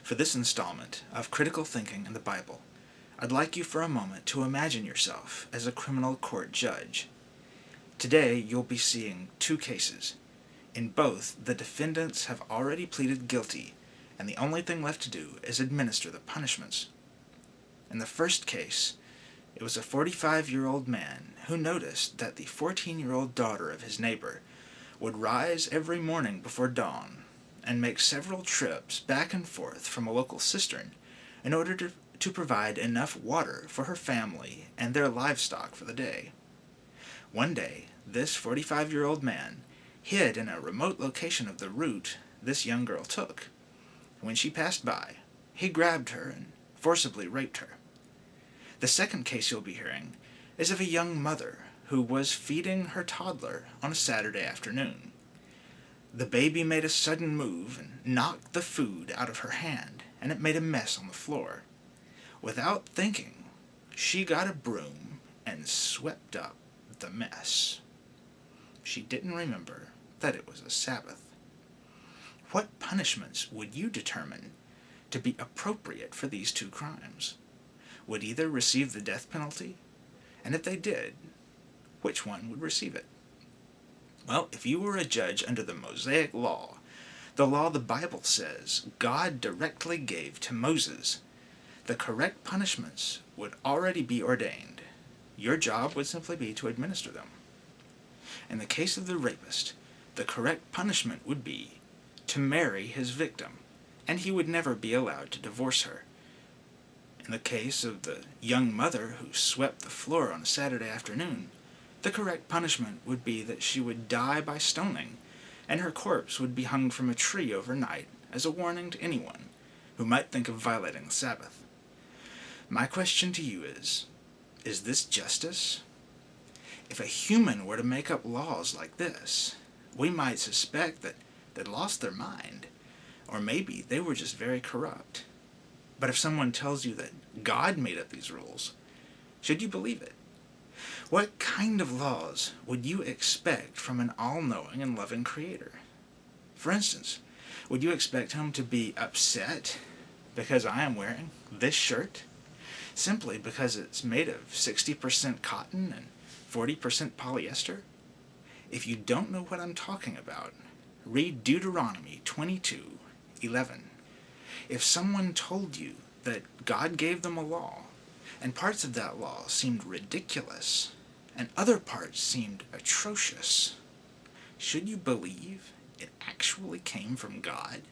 For this installment of Critical Thinking in the Bible, I'd like you for a moment to imagine yourself as a criminal court judge. Today you'll be seeing two cases. In both, the defendants have already pleaded guilty, and the only thing left to do is administer the punishments. In the first case, it was a 45-year-old man who noticed that the 14-year-old daughter of his neighbor would rise every morning before dawn and make several trips back and forth from a local cistern in order to provide enough water for her family and their livestock for the day. One day, this 45-year-old man hid in a remote location of the route this young girl took. When she passed by, he grabbed her and forcibly raped her. The second case you'll be hearing is of a young mother who was feeding her toddler on a Saturday afternoon. The baby made a sudden move and knocked the food out of her hand, and it made a mess on the floor. Without thinking, she got a broom and swept up the mess. She didn't remember that it was a Sabbath. What punishments would you determine to be appropriate for these two crimes? Would either receive the death penalty? And if they did, which one would receive it? Well, if you were a judge under the Mosaic Law, the law the Bible says God directly gave to Moses, the correct punishments would already be ordained. Your job would simply be to administer them. In the case of the rapist, the correct punishment would be to marry his victim, and he would never be allowed to divorce her. In the case of the young mother who swept the floor on a Saturday afternoon, the correct punishment would be that she would die by stoning, and her corpse would be hung from a tree overnight as a warning to anyone who might think of violating the Sabbath. My question to you is this justice? If a human were to make up laws like this, we might suspect that they'd lost their mind, or maybe they were just very corrupt. But if someone tells you that God made up these rules, should you believe it? What kind of laws would you expect from an all-knowing and loving Creator? For instance, would you expect Him to be upset because I am wearing this shirt, simply because it's made of 60% cotton and 40% polyester? If you don't know what I'm talking about, read Deuteronomy 22:11. If someone told you that God gave them a law, and parts of that law seemed ridiculous, and other parts seemed atrocious, should you believe it actually came from God?